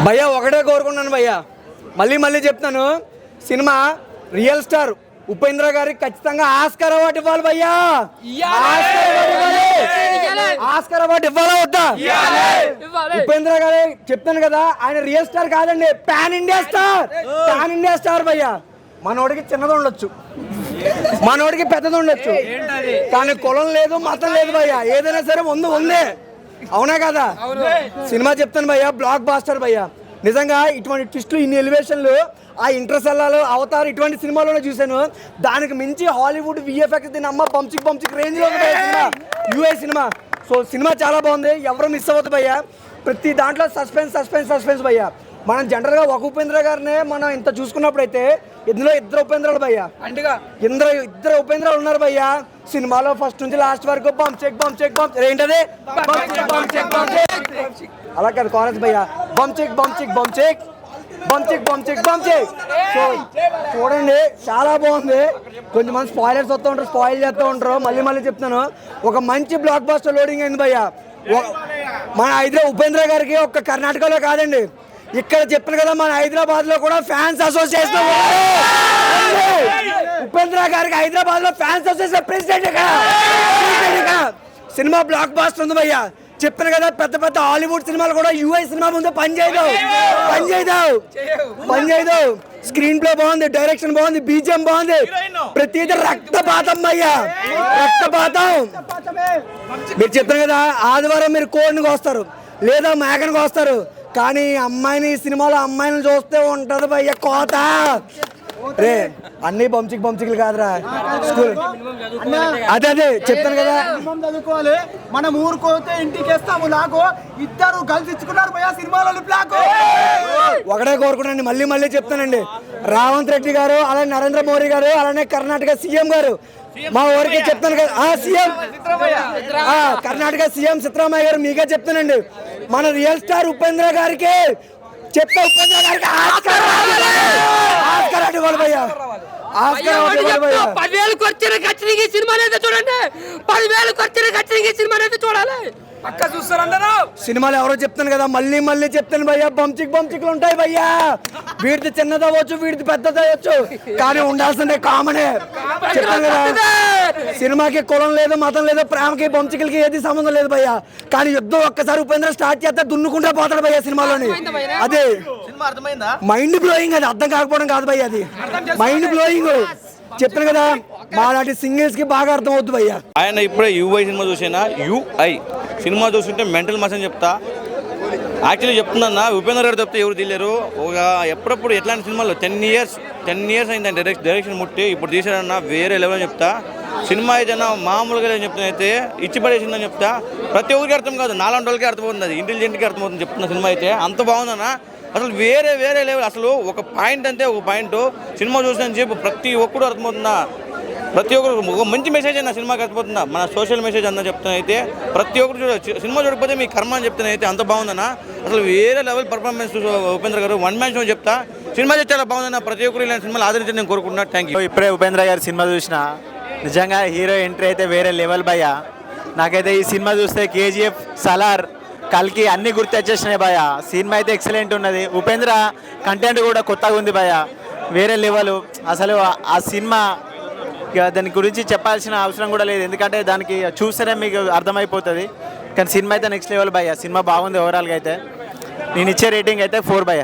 భయ్యా ఒకటే కోరుకున్నాను భయ్యా, మళ్ళీ మళ్ళీ చెప్తాను, సినిమా రియల్ స్టార్ ఉపేంద్ర గారికి ఖచ్చితంగా ఆస్కార్ అవార్డు ఇవ్వాలి భయ్యా. ఆస్కార్ అవార్డు ఇవ్వాలా వద్దా? ఉపేంద్ర గారు చెప్తాను కదా, ఆయన రియల్ స్టార్ కాదండి, pan India star. Pan India star భయ్యా. మనోడికి చిన్నది ఉండొచ్చు, మనోడికి పెద్దది ఉండొచ్చు, కానీ కులం లేదు, మతం లేదు భయ్యా. ఏదైనా సరే ఉందే, అవునా కదా? సినిమా చెప్తాను భయ్యా, బ్లాక్ బాస్టర్ భయ్యా. నిజంగా ఇటువంటి ట్విస్టులు, ఇన్ని ఎలివేషన్లు ఆ ఇంటర్సెల్లాలు, అవతార్ ఇటువంటి సినిమాలోనే చూశాను. దానికి మించి హాలీవుడ్ విఎఫ్ఎక్స్ దీని అమ్మ బంచిక్ రేంజ్లో cinema, UA cinema. So cinema చాలా బాగుంది, ఎవరు మిస్ అవ్వద్దు భయ్యా. ప్రతి దాంట్లో సస్పెన్స్ భయ్యా. మనం జనరల్గా ఒక ఉపేంద్ర గారినే మనం ఇంత చూసుకున్నప్పుడైతే ఇందులో ఇద్దరు ఉపేంద్రాలు భయ్యా, ఇద్దరు ఉపేంద్రాలు ఉన్నారు భయ్యా. సినిమాలో ఫస్ట్ నుంచి లాస్ట్ వరకు బంచెక్ ఏంటది, అలా కాదు కాలేజ్ భయ్యా, బంచెక్. సో చూడండి, చాలా బాగుంది. కొంచెంమంది స్పాయిలర్స్ వస్తూ ఉంటారు, స్పాయిల్ చేస్తూ ఉంటారు. మళ్ళీ చెప్తాను, ఒక మంచి బ్లాక్ బాస్టర్ లోడింగ్ అయింది భయ్యా. మన ఉపేంద్ర గారికి ఒక్క కర్ణాటకలో కాదండి, ఇక్కడ చెప్పాను కదా, మన హైదరాబాద్ లో కూడా ఫ్యాన్స్ అసోసియేషన్, ఉపేంద్ర గారికి హైదరాబాద్ లో fans association president. Cinema blockbuster ఉంది భయ్యా. చెప్పాను కదా, పెద్ద హాలీవుడ్ సినిమాలు కూడా యూఐ సినిమా ముందు పనిచేయదు. స్క్రీన్ ప్లే బాగుంది, డైరెక్షన్ బాగుంది, బీజిఎం బాగుంది, ప్రతిదీ రక్తపాతం భయ్యా, రక్తపాతం. మీరు చెప్పాను కదా, ఆదివారం మీరు కోడిని కోస్తారు లేదా మేకని కోస్తారు, కానీ అమ్మాయిని సినిమాలో అమ్మాయిని చూస్తే ఉంటది భయ్య కోత. రే అన్ని బంచిక్లు కాదురా, స్కూల్ అదే చెప్తాను కదా, చదువుకోవాలి. మనం ఊరుకోతే ఇంటికి వేస్తాము. నాకు ఇద్దరు కలిసి ఇచ్చుకున్నారు భయ్యా సినిమాలో. ఒకటే కోరుకున్నాండి, మళ్ళీ చెప్తానండి, రేవంత్ రెడ్డి గారు, అలానే నరేంద్ర మోడీ గారు, అలానే కర్ణాటక సీఎం గారు, మా ఊరికి చెప్తాను కదా, సీఎం కర్ణాటక సీఎం సిద్ధరామయ్య గారు, మీకే చెప్తానండి, మన రియల్ స్టార్ ఉపేంద్ర గారికి చెప్తే ఉపేంద్ర గారికి ఆస్కార్ ఇవ్వాలి భయ్యా. 10,000 ఖర్చున ఖచ్చితంగా ఈ సినిమా అయితే చూడండి, 10,000 ఖర్చున ఖచ్చితంగా ఈ సినిమా అయితే చూడాలి. పక్క చూస్తారు అందరూ. సినిమాలు ఎవరో చెప్తాను కదా, మళ్ళీ చెప్తాను భయ్యా, బంచిక్లు ఉంటాయి భయ్యా. వీడిది చిన్నదవచ్చు, వీడిది పెద్దదవచ్చు, కానీ ఉండాల్సిందే కామనే. చెప్తాను కదా, సినిమాకి కులం లేదు, మతం లేదు, ప్రేమకి బంచికలకి ఏది సంబంధం లేదు భయ్యా. కానీ యుద్ధం ఒక్కసారి ఉపేంద్ర స్టార్ట్ చేస్తే దున్నుకుంటా పోతాడు భయ్యా సినిమాలోని. అదే మైండ్ బ్లోయింగ్, అది అర్థం కాకపోవడం కాదు భయ్యా, అది మైండ్ బ్లోయింగ్. చెప్తాను కదా, మాలాంటి సింగిల్స్ కి బాగా అర్థం అవుతుంది భయ్యా. ఆయన ఇప్పుడే యూఐ సినిమా చూసినా, యూఐ సినిమా చూస్తుంటే మెంటల్ మస్ అని చెప్తా. యాక్చువల్లీ చెప్తుందన్న, ఉపేంద్ర గారు చెప్తే ఎవరు తెలియరు. ఒక ఎప్పుడప్పుడు ఎట్లాంటి సినిమాలో 10 ఇయర్స్ అయిందని డైరెక్షన్ ముట్టి ఇప్పుడు తీసాడన్న వేరే లెవెల్ అని చెప్తా. సినిమా ఏదైనా మామూలుగా లేదని చెప్తున్నా, అయితే ఇచ్చి పడేసిందని చెప్తా. ప్రతి ఒక్కరికి అర్థం కాదు, నాలాంటి వాళ్ళకి అర్థమవుతుంది, అది ఇంటెలిజెంట్కి అర్థమవుతుంది చెప్తున్న సినిమా అయితే. అంత బాగుందన్న, అసలు వేరే లెవెల్. అసలు ఒక పాయింట్ సినిమా చూసిన చెప్పు ప్రతి ఒక్కరు అర్థమవుతుందా, ప్రతి ఒక్కరు ఒక మంచి మెసేజ్ అన్న సినిమాకి అర్థమవుతుందా, మన సోషల్ మెసేజ్ అన్న చెప్తున్నా. అయితే ప్రతి ఒక్కరు సినిమా చూడకపోతే మీ కర్మ అని చెప్తున్నా. అయితే అంత బాగుందన్న, అసలు వేరే లెవెల్ పర్ఫార్మెన్స్ ఉపేంద్ర గారు, వన్ మ్యాన్ షో చెప్తా. సినిమా చాలా బాగుందన్న, ప్రతి ఒక్కరు ఇలాంటి సినిమాలు ఆదరించని నేను కోరుకుంటున్నా. Thank you. ఇప్పుడే ఉపేంద్ర గారి సినిమా చూసిన, నిజంగా హీరో ఎంట్రీ అయితే వేరే లెవెల్ భయ్యా. నాకైతే ఈ సినిమా చూస్తే కేజీఎఫ్, సలార్, కల్కి అన్నీ గుర్తొచ్చేసినాయి భయ్యా. సినిమా అయితే ఎక్సలెంట్ ఉన్నది. ఉపేంద్ర కంటెంట్ కూడా కొత్తగా ఉంది భయ్యా, వేరే లెవెల్. అసలు ఆ సినిమా దాని గురించి చెప్పాల్సిన అవసరం కూడా లేదు, ఎందుకంటే దానికి చూస్తేనే మీకు అర్థమైపోతుంది. కానీ సినిమా అయితే నెక్స్ట్ లెవెల్ భయ్యా. సినిమా బాగుంది ఓవరాల్గా. అయితే నేను ఇచ్చే రేటింగ్ అయితే 4 భయ్యా.